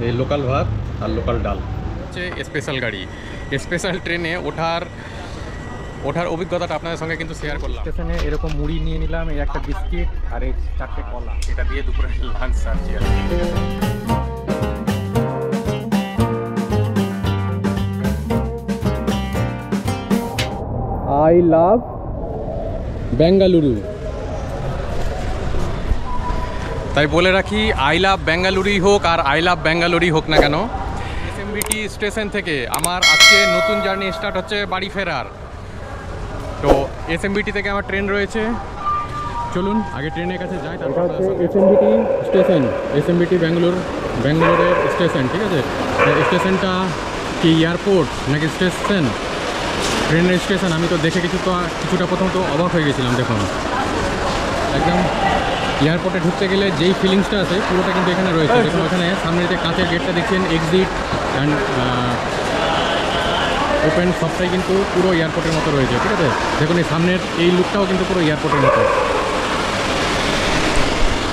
এই লোকাল ভাত আর লোকাল ডাল হচ্ছে স্পেশাল গাড়ি। স্পেশাল ট্রেনে ওঠার অভিজ্ঞতাটা আপনাদের সঙ্গে কিন্তু শেয়ার করলাম। স্টেশনে এরকম মুড়ি নিয়ে নিলাম, এই একটা বিস্কিট আর এই 4টে কলা, এটা দিয়ে দুপুরে লাঞ্চ সারছি আর কি। I love Bengaluru. তাই বলে রাখি, আই লাভ বেঙ্গালুরুই হোক আর আই লাভ বেঙ্গালুরুই হোক না কেন, এসএমবিটি স্টেশন থেকে আমার আজকে নতুন জার্নি স্টার্ট হচ্ছে বাড়ি ফেরার। তো এসএমবিটি থেকে আমার ট্রেন রয়েছে, চলুন আগে ট্রেনের কাছে যাই। তারপর হচ্ছে এসএমবিটি স্টেশন, এসএমবিটি ব্যাঙ্গালোরের স্টেশন, ঠিক আছে। স্টেশনটা কি এয়ারপোর্ট নাকি স্টেশন, ট্রেনের স্টেশন আমি তো দেখে কিছুটা প্রথম তো অবাক হয়ে গেছিলাম। দেখুন একদম এয়ারপোর্টে ঢুকতে গেলে যেই ফিলিংসটা আছে পুরোটা কিন্তু এখানে রয়েছে। দেখুন ওখানে সামনে যে কাঁচের গেটটা দেখছেন, এক্সিট অ্যান্ড ওপেন সবটাই কিন্তু পুরো এয়ারপোর্টের মতো রয়েছে, ঠিক আছে। দেখুন এই সামনের এই লুকটাও কিন্তু পুরো এয়ারপোর্টের মতো।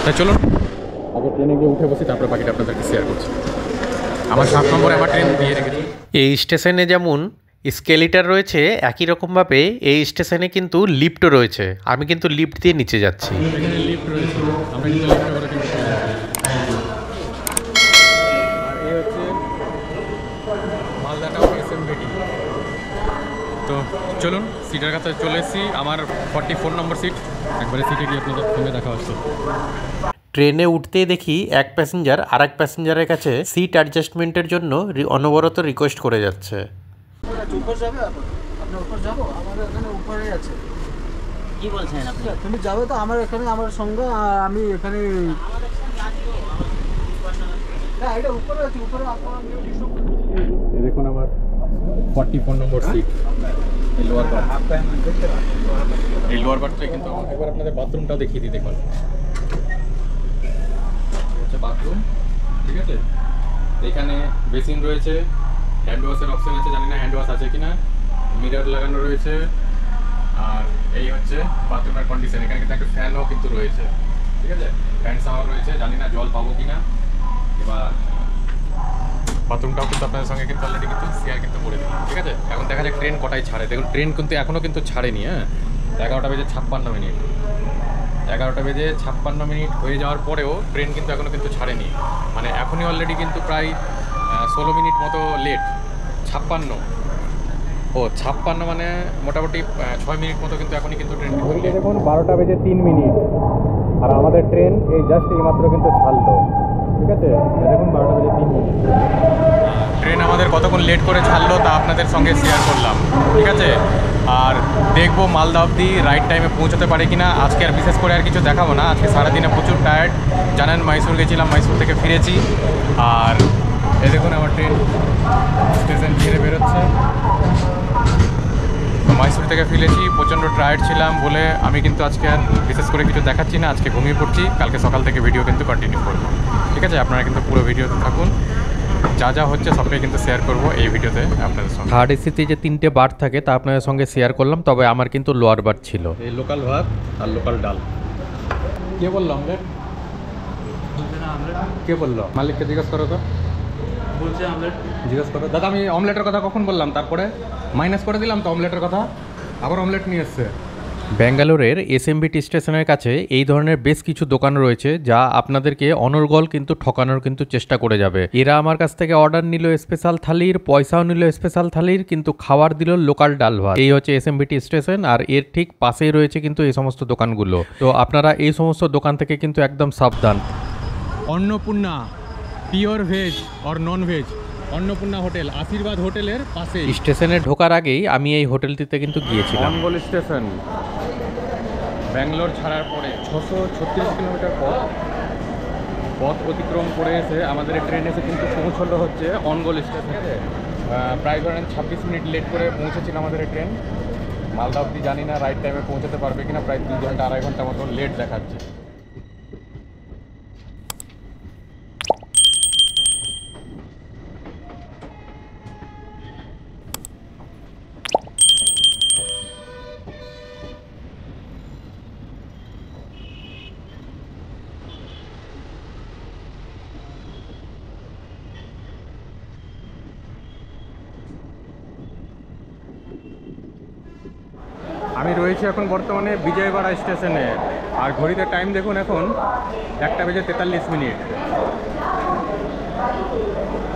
তাই চলুন আগে ট্রেনে গিয়ে উঠে বসি, তারপরে বাকিটা আপনাদেরকে শেয়ার করছি। আমার 7 নম্বরে আমার ট্রেন দিয়ে রেখেছি। এই স্টেশনে যেমন স্কেলেটর রয়েছে, একই রকমভাবে এই স্টেশনে কিন্তু লিফটও রয়েছে। আমি কিন্তু লিফট দিয়ে নিচে যাচ্ছি। এখানে লিফট রয়েছে, আমরা কিন্তু লিফটে করে কিন্তু চলে যাচ্ছি। আর এই হচ্ছে মালদাটাও এসএমবিটি। তো চলুন সিটের কাছে চলে এসেছি, আমার 44 নম্বর সিট। একবারে সিটে গিয়ে আপনাদের সঙ্গে দেখা হচ্ছে। ট্রেনে উঠতেই দেখি এক প্যাসেঞ্জার আর এক প্যাসেঞ্জারের কাছে সিট অ্যাডজাস্টমেন্টের জন্য অনবরত রিকোয়েস্ট করে যাচ্ছে। কি বলছেন আপনি? তুমি যাবে তো আমার এখানে, আমার সঙ্গে আমি এখানে। দেখুন আমার 44 নম্বর সিট, এই লোয়ার বার্থটাই কিন্তু। একবার আপনাদের বাথরুমটা দেখিয়ে দিই। দেখুন হচ্ছে বাথরুম, ঠিক আছে। এখানে বেসিন রয়েছে, হ্যান্ড ওয়াশের অপশন আছে, জানি না হ্যান্ড ওয়াশ আছে কিনা। মিরর লাগানো রয়েছে, আর এই হচ্ছে বাথরুমের কন্ডিশন। এখানে কিন্তু একটা ফ্যানও কিন্তু রয়েছে, ঠিক আছে। ফ্যান শাওয়ার রয়েছে, জানি না জল পাবো কিনা। এবার বাথরুমটাও কিন্তু আপনাদের সঙ্গে কিন্তু অলরেডি কিন্তু শেয়ার কিন্তু করে দিই, ঠিক আছে। এখন দেখা যাক ট্রেন কটায় ছাড়ে। দেখুন ট্রেন কিন্তু এখনও কিন্তু ছাড়েনি। হ্যাঁ, 11টা বেজে 56 মিনিট, 11টা বেজে 56 মিনিট হয়ে যাওয়ার পরেও ট্রেন কিন্তু এখনও কিন্তু ছাড়েনি। মানে এখনই অলরেডি কিন্তু প্রায় 16 মিনিট মতো লেট। 56 মানে মোটামুটি 6 মিনিট মতো কিন্তু এখনই কিন্তু ট্রেন। দেখুন 12টা বেজে 3 মিনিট, আর আমাদের ট্রেন এই জাস্ট এইমাত্র কিন্তু ছাড়লো, ঠিক আছে। দেখুন 12টা বেজে 3 মিনিট। ট্রেন আমাদের কতক্ষণ লেট করে ছাড়লো তা আপনাদের সঙ্গে শেয়ার করলাম, ঠিক আছে। আর দেখবো মালদা অবধি রাইট টাইমে পৌঁছতে পারে কিনা। আজকে আর বিশেষ করে আর কিছু দেখাবো না, আজকে সারাদিনে প্রচুর টায়ার্ড। জানেন মাইসুর গেছিলাম, মাইসুর থেকে ফিরেছি। আর এই দেখুন আমার ট্রেন স্টেশন ছেড়ে বেরোচ্ছে। মাইসুর থেকে ফিরেছি, প্রচণ্ড টায়ার্ড ছিলাম বলে আমি কিন্তু আজকে আর বিশেষ করে কিছু দেখাচ্ছি না। আজকে ঘুমিয়ে পড়ছি, কালকে সকাল থেকে ভিডিও কিন্তু কন্টিনিউ করবো, ঠিক আছে। আপনারা কিন্তু পুরো ভিডিওতে থাকুন, যা যা হচ্ছে সবটাই কিন্তু শেয়ার করবো এই ভিডিওতে আপনাদের সঙ্গে। থার্ড এসিতে যে 3টে বার্থ থাকে তা আপনাদের সঙ্গে শেয়ার করলাম, তবে আমার কিন্তু লোয়ার বার্থ ছিল। এই লোকাল ভাত আর লোকাল ডাল। কে বললো অমলেট? কে বললো? মালিককে জিজ্ঞেস করো তো, বলছে আমলেট। জিজ্ঞেস করো। দাদা আমি অমলেটের কথা কখন বললাম? তারপরে মাইনাস করে দিলাম তো অমলেটের কথা, আবার অমলেট নিয়ে এসছে। ব্যাঙ্গালোরের এসএমবিটি স্টেশনের কাছে এই ধরনের বেশ কিছু দোকান রয়েছে যা আপনাদেরকে অনর্গল কিন্তু ঠকানোর কিন্তু চেষ্টা করে যাবে। এরা আমার কাছ থেকে অর্ডার নিল স্পেশাল থালির, পয়সাও নিল স্পেশাল থালির, কিন্তু খাবার দিল লোকাল ডাল ভাত। এই হচ্ছে এসএমবিটি স্টেশন, আর এর ঠিক পাশেই রয়েছে কিন্তু এই সমস্ত দোকানগুলো। তো আপনারা এই সমস্ত দোকান থেকে কিন্তু একদম সাবধান। Annapurna pure veg or non veg, Annapurna hotel, আশীর্বাদ হোটেলের পাশে। স্টেশনে ঢোকার আগেই আমি এই হোটেলটিতে কিন্তু গিয়েছিলাম। অনগোল স্টেশন ব্যাঙ্গালোর ছাড়ার পরে 636 কিলোমিটার পথ অতিক্রম করে এসে আমাদের ট্রেন এসে কিন্তু পৌঁছলো হচ্ছে অনগোল স্টেশনে। প্রায় ধরেন 26 মিনিট লেট করে পৌঁছেছিল আমাদের ট্রেন। মালদা অবধি জানি না রাইট টাইমে পৌঁছাতে পারবে কিনা, প্রায় 2 ঘন্টা 2.5 ঘন্টা মতো লেট দেখাচ্ছে। আমি রয়েছি এখন বর্তমানে বিজয়বাড়া স্টেশনে, আর ঘড়িতে টাইম দেখুন এখন 1:43।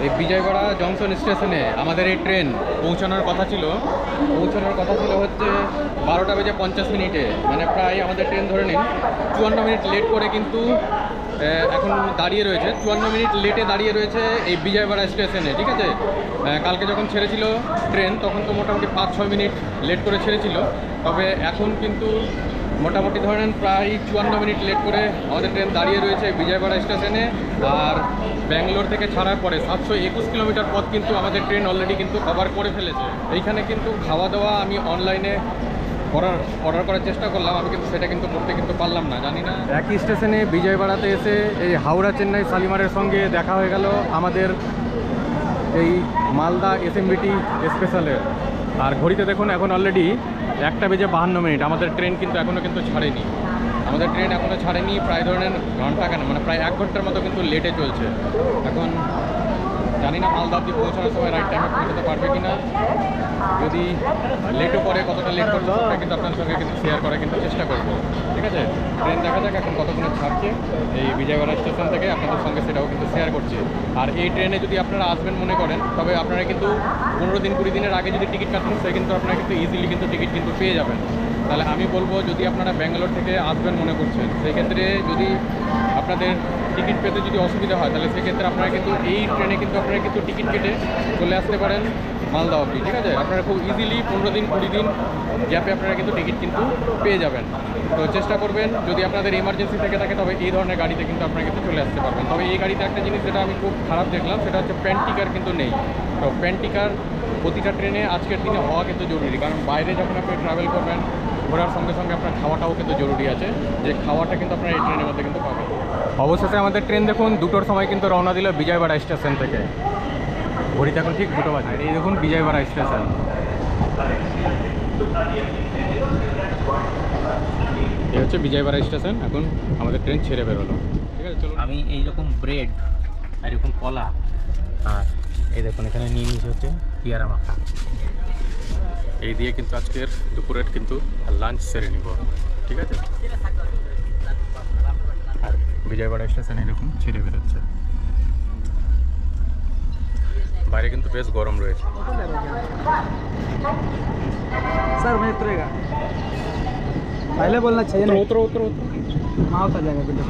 এই বিজয়বাড়া জংশন স্টেশনে আমাদের এই ট্রেন পৌঁছানোর কথা ছিল হচ্ছে 12:50, মানে প্রায় আমাদের ট্রেন ধরে নিন 54 মিনিট লেট করে কিন্তু এখন দাঁড়িয়ে রয়েছে, 54 মিনিট লেটে দাঁড়িয়ে রয়েছে এই বিজয়বাড়া স্টেশনে। ঠিক আছে, কালকে যখন ছেড়েছিল ট্রেন তখন তো মোটামুটি 5-6 মিনিট লেট করে ছেড়েছিল, তবে এখন কিন্তু মোটামুটি ধরেন প্রায় 54 মিনিট লেট করে আমাদের ট্রেন দাঁড়িয়ে রয়েছে বিজয়বাড়া স্টেশনে। আর ব্যাঙ্গালোর থেকে ছাড়ার পরে 721 কিলোমিটার পথ কিন্তু আমাদের ট্রেন অলরেডি কিন্তু কভার করে ফেলেছে। এইখানে কিন্তু খাওয়া দাওয়া আমি অনলাইনে অর্ডার করার চেষ্টা করলাম, আমি কিন্তু সেটা কিন্তু করতে কিন্তু পারলাম না, জানি না। একই স্টেশনে বিজয়বাড়াতে এসে এই হাওড়া চেন্নাই শালিমারের সঙ্গে দেখা হয়ে গেল আমাদের এই মালদা এসএমবিটি স্পেশালের। আর ঘড়িতে দেখুন এখন অলরেডি 1:52, আমাদের ট্রেন কিন্তু এখনও কিন্তু ছাড়েনি। প্রায় ধরেন ঘন্টা কেন, মানে প্রায় 1 ঘন্টার মতো কিন্তু লেটে চলছে। এখন জানি না মালদা অব্দি পৌঁছানোর সময় রাইট টাইমে পৌঁছাতে পারবে কি না। যদি লেটও করে, কতটা লেট করবো সেটা কিন্তু আপনার সঙ্গে কিন্তু শেয়ার করার কিন্তু চেষ্টা করবো। ঠিক আছে, ট্রেন দেখা যাক এখন কতক্ষণে ছাড়ছে এই বিজয়বাড়া স্টেশন থেকে, আপনাদের সঙ্গে সেটাও কিন্তু শেয়ার করছি। আর এই ট্রেনে যদি আপনারা আসবেন মনে করেন, তবে আপনারা কিন্তু 15-20 দিনের আগে যদি টিকিট কাটেন, সে কিন্তু আপনারা কিন্তু ইজিলি কিন্তু টিকিট কিন্তু পেয়ে যাবেন। তাহলে আমি বলবো, যদি আপনারা ব্যাঙ্গালোর থেকে আসবেন মনে করছেন, সেক্ষেত্রে যদি আপনাদের টিকিট পেতে যদি অসুবিধা হয়, তাহলে সেক্ষেত্রে আপনারা কিন্তু এই ট্রেনে কিন্তু আপনারা কিন্তু টিকিট কেটে চলে আসতে পারেন মালদা অবধি। ঠিক আছে, আপনারা খুব ইজিলি 15-20 দিন গ্যাপে আপনারা কিন্তু টিকিট কিন্তু পেয়ে যাবেন। তো চেষ্টা করবেন, যদি আপনাদের ইমার্জেন্সি থেকে থাকে তবে এই ধরনের গাড়িতে কিন্তু আপনারা কিন্তু চলে আসতে পারবেন। তবে এই গাড়িতে একটা জিনিস যেটা আমি খুব খারাপ দেখলাম, সেটা হচ্ছে প্যান্টিকার কিন্তু নেই। তো প্যান্টিকার প্রতিটা ট্রেনে আজকের দিনে হওয়া কিন্তু জরুরি, কারণ বাইরে যখন আপনি ট্রাভেল করবেন ঘোরার সঙ্গে সঙ্গে আপনার খাওয়াটাও কিন্তু জরুরি আছে, যে খাওয়াটা কিন্তু আপনারা এই ট্রেনের মধ্যে কিন্তু পাবেন। অবশেষে আমাদের ট্রেন দেখুন 2টোর সময় কিন্তু রওনা দিল বিজয়বাড়া স্টেশন থেকে। ঘড়িতে এখন ঠিক 2টো বাজে। এই দেখুন বিজয়বাড়া স্টেশন। এই হচ্ছে বিজয়বাড়া স্টেশন, এখন আমাদের ট্রেন ছেড়ে বেরোলো। ঠিক আছে, চলো। আমি এইরকম ব্রেড আর এরকম কলা, আর এই দেখুন এখানে নিয়ে নিয়েছি হচ্ছে পেয়ারা মাখা। এই দিয়ে কিন্তু আজকের দুপুরের কিন্তু লাঞ্চ সেরে নিব। ঠিক আছে, আর বিজয়বাড়া স্টেশন এরকম ছেড়ে বেরোচ্ছে। বাইরে কিন্তু বেশ গরম রয়েছে। सर मैं उतरेगा, पहले बोलना चाहिए ना। उतरो उतरो उतरो। माफ कर जाएगा बिल्कुल।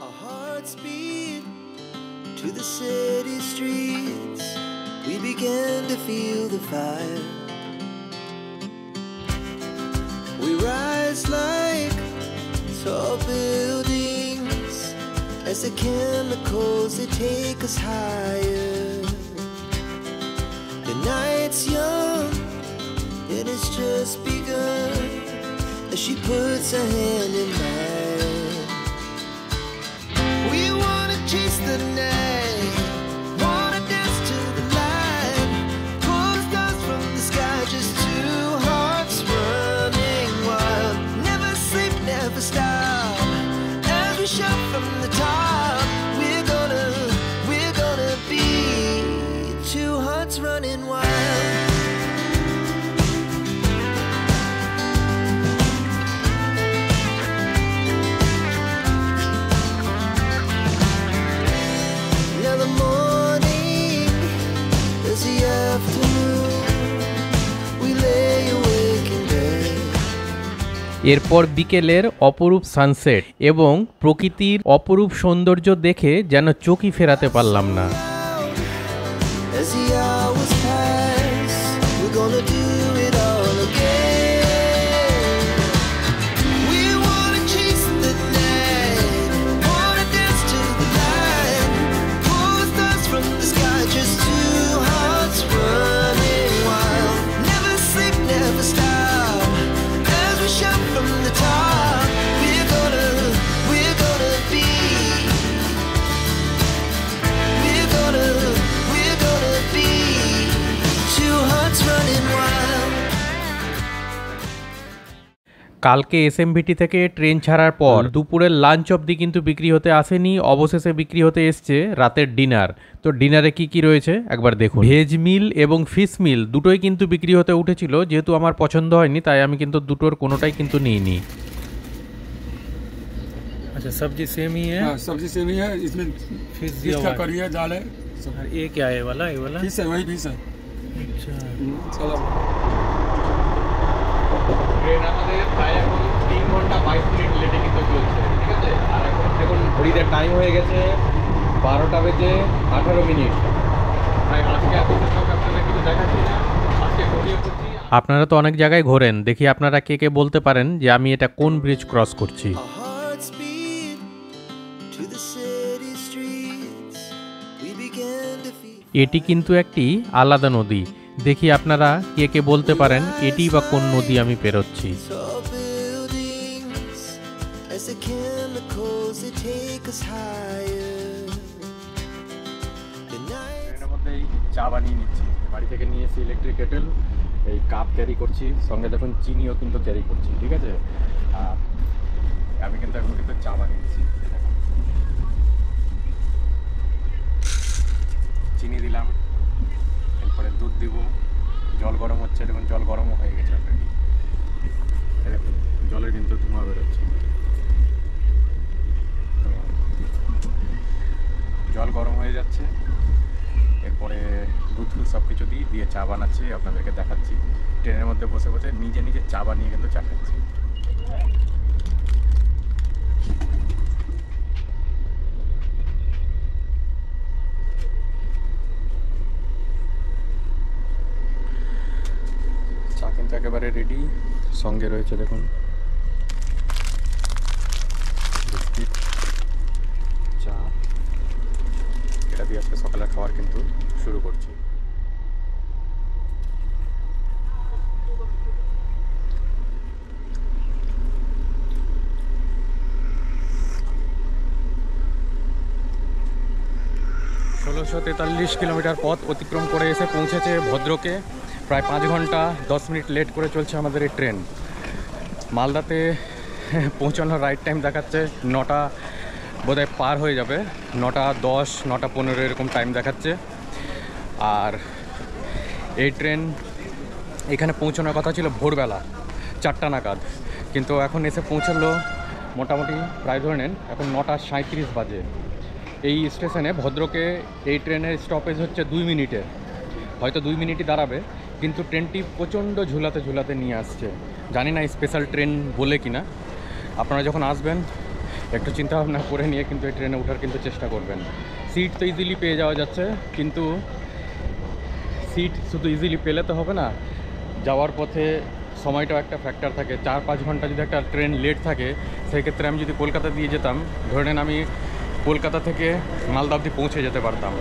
Our hearts beat to the city streets. We began to feel the fire. We rise like tall buildings as the chemicals they take us higher. The night's young and it's just begun as she puts her hand in mine. We wanna chase the night, wanna dance to the light, pull the stars from the sky, just two hearts running wild. Never sleep, never stop, as we shout from the top. We're gonna be two hearts running wild. Now the morning is the afternoon. We lay awake in bed. এরপর বিকেলের অপরূপ sunset এবং প্রকৃতির অপরূপ সৌন্দর্য দেখে যেন চোখই ফেরাতে পারলাম না। As the hours pass, we're gonna do it all again. We wanna chase the night, wanna dance to the light, pull the stars from the sky, just two hearts running wild. Never sleep, never stop, as we shout from the top. We're gonna be. We're gonna be কালকে SMVT থেকে train ছাড়ার পর দুপুরের lunch অবধি কিন্তু বিক্রি হতে আসেনি, অবশেষে বিক্রি হতে এসছে রাতের ডিনার। তো ডিনারে কি কি রয়েছে একবার দেখুন। ভেজ মিল এবং ফিশ মিল দুটোই কিন্তু বিক্রি হতে উঠেছিল, যেহেতু আমার পছন্দ হয়নি তাই আমি কিন্তু দুটোর কোনোটাই কিন্তু নিইনি। अच्छा सब्जी सेम ही है। हाँ, सब्जी सेम ही है, इसमें फिश फिश दिया का हुआ है। करी है, दाल है, और ये क्या है वाला, ये वाला? फिश है, वही फिश है। अच्छा चलो ট্রেন আমাদের প্রায় এখন 3 ঘন্টা 22 মিনিট লেটে কিন্তু চলছে, ঠিক আছে। আর এখন দেখুন ঘড়িতে টাইম হয়ে গেছে 12টা বেজে 18 মিনিট। তাই আজকে এত সব আপনাদের কিছু দেখাচ্ছি না, আজকে ঘুরিয়ে পড়ছি। আপনারা তো অনেক জায়গায় ঘোরেন, দেখি আপনারা কে কে বলতে পারেন যে আমি এটা কোন ব্রিজ ক্রস করছি। Our hearts beat to the city streets. We began to feel এটি কিন্তু একটি আলাদা নদী, দেখি আপনারা কে কে বলতে পারেন এটি বা কোন নদী আমি পেরোচ্ছি। tall buildings as the chemicals they take us higher. The night ট্রেনের মধ্যেই চা বানিয়ে নিচ্ছি, বাড়ি থেকে নিয়ে এসে ইলেকট্রিক কেটেল, এই কাপ ক্যারি করছি, সঙ্গে দেখুন চিনিও কিন্তু ক্যারি করছি, ঠিক আছে। আর আমি কিন্তু এখন কিন্তু চা বানিয়ে নিচ্ছি, চিনি দিলাম, এরপরে দুধ দিব, জল গরম হচ্ছে, দেখুন জল গরমও হয়ে গেছে অলরেডি, দেখুন জলের কিন্তু ধোঁয়া বেরোচ্ছে। তো জল গরম হয়ে যাচ্ছে, এরপরে দুধ সব কিছু দিয়ে চা বানাচ্ছি, আপনাদেরকে দেখাচ্ছি। ট্রেনের মধ্যে বসে বসে নিজে নিজে চা বানিয়ে কিন্তু চা খাচ্ছি। চা কিন্তু একেবারে রেডি, সঙ্গে রয়েছে দেখুন বিস্কিট, চা। এটা দিয়ে আজকে সকালের খাবার কিন্তু শুরু করছি। ষোলোশো 43 কিলোমিটার পথ অতিক্রম করে এসে পৌঁছেছে ভদ্রকে। প্রায় 5 ঘন্টা 10 মিনিট লেট করে চলছে আমাদের এই ট্রেন। মালদাতে পৌঁছানোর রাইট টাইম দেখাচ্ছে 9টা বোধহয় পার হয়ে যাবে, 9:10, 9:15 এরকম টাইম দেখাচ্ছে। আর এই ট্রেন এখানে পৌঁছানোর কথা ছিল ভোরবেলা 4টা নাগাদ, কিন্তু এখন এসে পৌঁছালো মোটামুটি প্রায় ধরে নেন এখন 9:37 বাজে। এই স্টেশনে ভদ্রকে এই ট্রেনের স্টপেজ হচ্ছে 2 মিনিটে, হয়তো 2 মিনিটই দাঁড়াবে, কিন্তু ট্রেনটি প্রচণ্ড ঝুলাতে ঝুলাতে নিয়ে আসছে। জানি না স্পেশাল ট্রেন বলে কি না, আপনারা যখন আসবেন একটু চিন্তা ভাবনা করে নিয়ে কিন্তু এই ট্রেনে ওঠার কিন্তু চেষ্টা করবেন। সিট তো ইজিলি পেয়ে যাওয়া যাচ্ছে, কিন্তু সিট শুধু ইজিলি পেলে তো হবে না, যাওয়ার পথে সময়টাও একটা ফ্যাক্টর থাকে। 4-5 ঘন্টা যদি একটা ট্রেন লেট থাকে, সেই ক্ষেত্রে আমি যদি কলকাতা দিয়ে যেতাম, ধরে নেন আমি কলকাতা থেকে মালদা অবধি পৌঁছে যেতে পারতাম।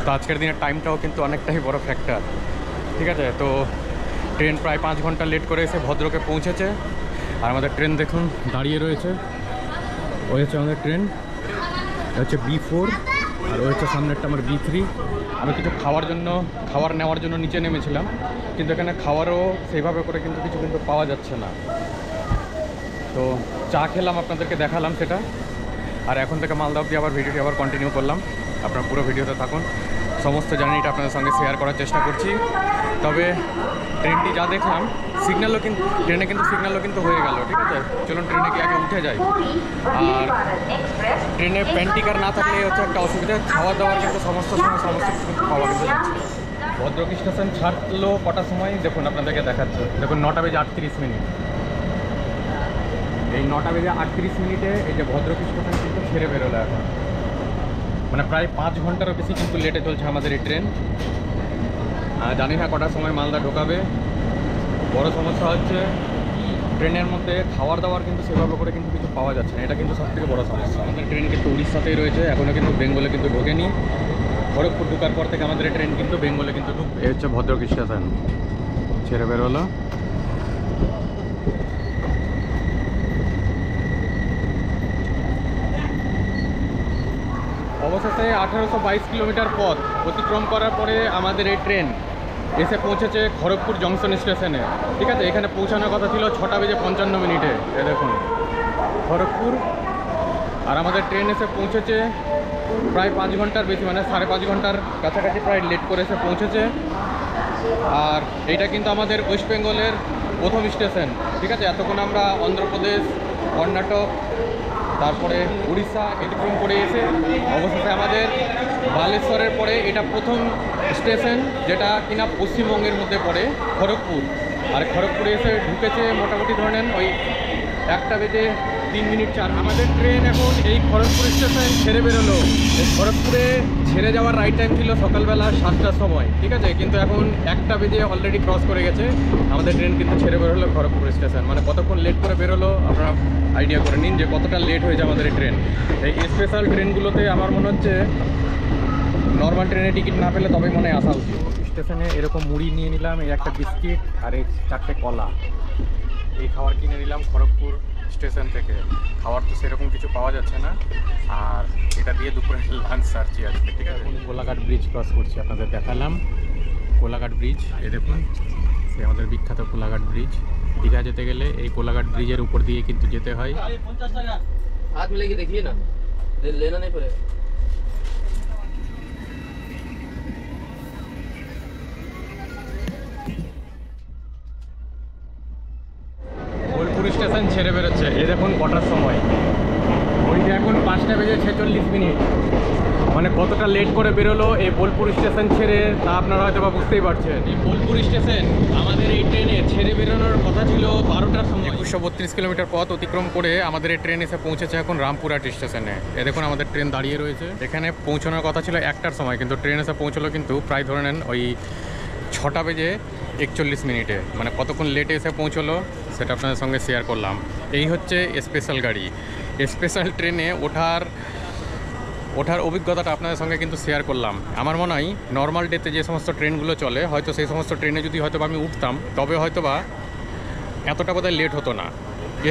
তো আজকের দিনের টাইমটাও কিন্তু অনেকটাই বড় ফ্যাক্টর, ঠিক আছে। তো ট্রেন প্রায় 5 ঘন্টা লেট করে এসে ভদ্রকে পৌঁছেছে। আর আমাদের ট্রেন দেখুন দাঁড়িয়ে রয়েছে, ওই হচ্ছে আমাদের ট্রেন, হচ্ছে B4, আর ওই হচ্ছে সামনেরটা আমার B3। আমি কিছু খাবার নেওয়ার জন্য নিচে নেমেছিলাম, কিন্তু এখানে খাবারও সেইভাবে করে কিন্তু কিছু কিন্তু পাওয়া যাচ্ছে না। তো চা খেলাম, আপনাদেরকে দেখালাম সেটা। আর এখন থেকে মালদা অবধি আবার ভিডিওটি আবার কন্টিনিউ করলাম। আপনারা পুরো ভিডিওতে থাকুন, সমস্ত জার্নিটা আপনাদের সঙ্গে শেয়ার করার চেষ্টা করছি। তবে ট্রেনটি যা দেখলাম, সিগন্যালও কিন্তু ট্রেনে কিন্তু সিগন্যালও কিন্তু হয়ে গেল, ঠিক আছে। চলুন ট্রেনে কি আগে উঠে যাই। আর ট্রেনে প্যান্টিকার না থাকলে হচ্ছে একটা অসুবিধা, খাওয়া দাওয়ার কিন্তু সমস্ত কিছু পাওয়া কিন্তু যাচ্ছে। ভদ্রক স্টেশন ছাড়লো কটার সময় দেখুন, আপনাদেরকে দেখাচ্ছে, দেখুন 9:38। এই 9:38 এই যে ভদ্রক স্টেশন কিন্তু ছেড়ে বেরোলো এখন, মানে প্রায় 5 ঘন্টারও বেশি কিন্তু লেটে চলছে আমাদের এই ট্রেন। জানি না কটার সময় মালদা ঢোকাবে। বড় সমস্যা হচ্ছে ট্রেনের মধ্যে খাবার দাবার কিন্তু সেভাবে করে কিন্তু কিছু পাওয়া যাচ্ছে না, এটা কিন্তু সবথেকে বড় সমস্যা। আমাদের ট্রেন কিন্তু উড়িষ্যাতেই রয়েছে, এখনও কিন্তু বেঙ্গলে কিন্তু ঢোকেনি। খড়গপুর ঢোকার পর থেকে আমাদের ট্রেন কিন্তু বেঙ্গলে কিন্তু ঢুকবে। এই হচ্ছে ভদ্রক স্টেশন, ছেড়ে বেরোলো। অবশেষে 1822 কিলোমিটার পথ অতিক্রম করার পরে আমাদের এই ট্রেন এসে পৌঁছেছে খড়গপুর জংশন স্টেশনে। ঠিক আছে, এখানে পৌঁছানোর কথা ছিল 6:55 এ দেখুন খড়গপুর। আর আমাদের ট্রেন এসে পৌঁছেছে প্রায় 5 ঘন্টার বেশি, মানে 5.5 ঘন্টার কাছাকাছি প্রায় লেট করে এসে পৌঁছেছে। আর এইটা কিন্তু আমাদের ওয়েস্ট বেঙ্গলের প্রথম স্টেশন। ঠিক আছে, এতক্ষণ আমরা অন্ধ্রপ্রদেশ, কর্ণাটক, তারপরে উড়িষ্যা এরকম করে এসে অবশেষে আমাদের বালেশ্বরের পরে এটা প্রথম স্টেশন যেটা কিনা পশ্চিমবঙ্গের মধ্যে পড়ে, খড়গপুর। আর খড়গপুরে এসে ঢুকেছে মোটামুটি ধরে নেন ওই 1:03 আমাদের ট্রেন এখন এই খড়গপুর স্টেশন ছেড়ে বেরোলো। খড়গপুরে ছেড়ে যাওয়ার রাইট টাইম ছিল সকালবেলা 7টার সময়। ঠিক আছে, কিন্তু এখন 1টা বেজে অলরেডি ক্রস করে গেছে। আমাদের ট্রেন কিন্তু ছেড়ে বেরোলো খড়গপুর স্টেশন। মানে কতক্ষণ লেট করে বেরোলো আপনারা আইডিয়া করে নিন যে কতটা লেট হয়েছে আমাদের এই ট্রেন। এই স্পেশাল ট্রেনগুলোতে আমার মনে হচ্ছে নর্মাল ট্রেনে টিকিট না পেলে তবেই মনে হয় আসা উচিত। স্টেশনে এরকম মুড়ি নিয়ে নিলাম, এই একটা বিস্কিট আর এই 4টে কলা। এই খাবার কিনে নিলাম খড়গপুর স্টেশন থেকে। খাবার তো সেরকম কিছু পাওয়া যাচ্ছে না, আর এটা দিয়ে দুপুরে লাঞ্চ সারছি আজকে। ঠিক আছে, কোলাঘাট ব্রিজ ক্রস করছি, আপনাদের দেখালাম কোলাঘাট ব্রিজ। এই দেখুন সে আমাদের বিখ্যাত কোলাঘাট ব্রিজ। দীঘা যেতে গেলে এই কোলাঘাট ব্রিজের উপর দিয়ে কিন্তু যেতে হয়। हाथ में लेके देखिए ना, लेना नहीं पड़ेगा। বোলপুর স্টেশন ছেড়ে বেরোচ্ছে। এই দেখুন কটার সময়, ওইটা এখন 5:46। মানে কতটা লেট করে বেরোলো এই বোলপুর স্টেশন ছেড়ে তা আপনারা হয়তো বা বুঝতেই পারছেন। এই বোলপুর স্টেশন আমাদের এই ট্রেনে ছেড়ে বেরোনোর কথা ছিল 12টার সময়। 2132 কিলোমিটার পথ অতিক্রম করে আমাদের এই ট্রেন এসে পৌঁছেছে এখন রামপুরহাট স্টেশনে। এ দেখুন আমাদের ট্রেন দাঁড়িয়ে রয়েছে। এখানে পৌঁছানোর কথা ছিল 1টার সময়, কিন্তু ট্রেন এসে পৌঁছলো কিন্তু প্রায় ধরে নেন ওই 6:41। মানে কতক্ষণ লেটে এসে পৌঁছলো সেটা আপনাদের সঙ্গে শেয়ার করলাম। এই হচ্ছে স্পেশাল গাড়ি। স্পেশাল ট্রেনে ওঠার অভিজ্ঞতাটা আপনাদের সঙ্গে কিন্তু শেয়ার করলাম। আমার মনে হয় নর্মাল ডেতে যে সমস্ত ট্রেনগুলো চলে হয়তো সেই সমস্ত ট্রেনে যদি হয়তো আমি উঠতাম তবে হয়তো বা এতটা বোধহয় লেট হতো না।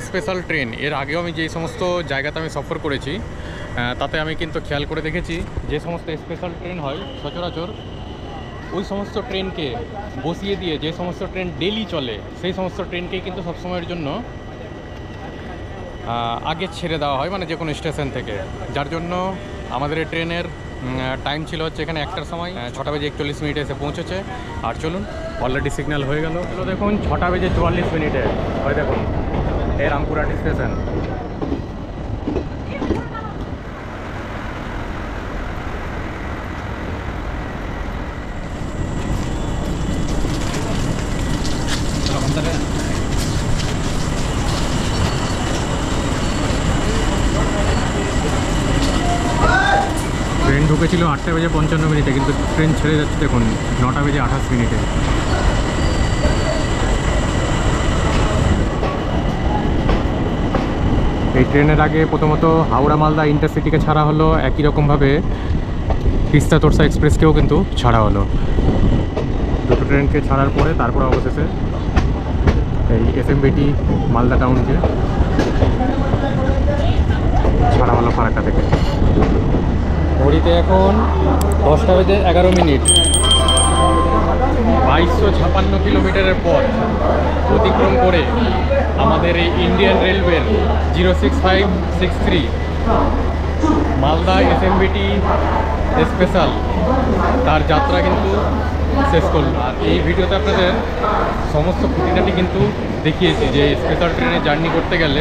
স্পেশাল ট্রেন এর আগেও আমি যেই সমস্ত জায়গাতে আমি সফর করেছি তাতে আমি কিন্তু খেয়াল করে দেখেছি যে সমস্ত স্পেশাল ট্রেন হয় সচরাচর ওই সমস্ত ট্রেনকে বসিয়ে দিয়ে যে সমস্ত ট্রেন ডেলি চলে সেই সমস্ত ট্রেনকেই কিন্তু সবসময়ের জন্য আগে ছেড়ে দেওয়া হয়, মানে যে কোনো স্টেশন থেকে। যার জন্য আমাদের এই ট্রেনের টাইম ছিল হচ্ছে এখানে 1টার সময়, 6:41 এসে পৌঁছেছে। আর চলুন অলরেডি সিগন্যাল হয়ে গেল। দেখুন 6:44 হয় দেখুন এই রামপুরহাট স্টেশন। ট্রেন ঢুকেছিল 8:55, কিন্তু ট্রেন ছেড়ে যাচ্ছে দেখুন 9:28। এই ট্রেনের আগে প্রথমত হাওড়া মালদা ইন্টারসিটিকে ছাড়া হলো, একই রকমভাবে তিস্তা তোরসা এক্সপ্রেসকেও কিন্তু ছাড়া হলো। দুটো ট্রেনকে ছাড়ার পরে তারপরে অবশেষে এই এসএমবিটি মালদা টাউনকে ছাড়া হলো ফারাক্কা থেকে। ঘড়িতে এখন 10:11। 2256 কিলোমিটারের পথ অতিক্রম করে আমাদের এই ইন্ডিয়ান রেলওয়ের 06563 মালদা এসএমবিটি স্পেশাল তার যাত্রা কিন্তু শেষ করল। আর এই ভিডিওতে আপনাদের সমস্ত খুঁটিনাটি কিন্তু দেখিয়েছি যে স্পেশাল ট্রেনে জার্নি করতে গেলে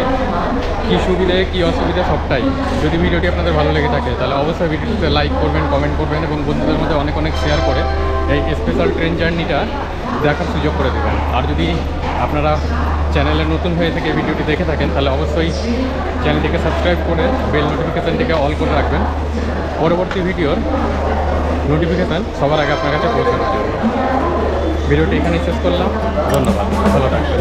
কী সুবিধে কী অসুবিধা সবটাই। যদি ভিডিওটি আপনাদের ভালো লেগে থাকে তাহলে অবশ্যই ভিডিওটিতে লাইক করবেন, কমেন্ট করবেন এবং বন্ধুদের মধ্যে অনেক অনেক শেয়ার করে এই স্পেশাল ট্রেন জার্নিটা দেখার সুযোগ করে দেবেন। আর যদি আপনারা চ্যানেলে নতুন হয়ে থেকে ভিডিওটি দেখে থাকেন তাহলে অবশ্যই চ্যানেলটিকে সাবস্ক্রাইব করে বেল নোটিফিকেশানটিকে অল করে রাখবেন পরবর্তী ভিডিওর নোটিফিকেশান সবার আগে আপনার কাছে পৌঁছানোর জন্য। ভিডিওটি এখানেই শেষ করলাম। ধন্যবাদ, ভালো থাকবেন।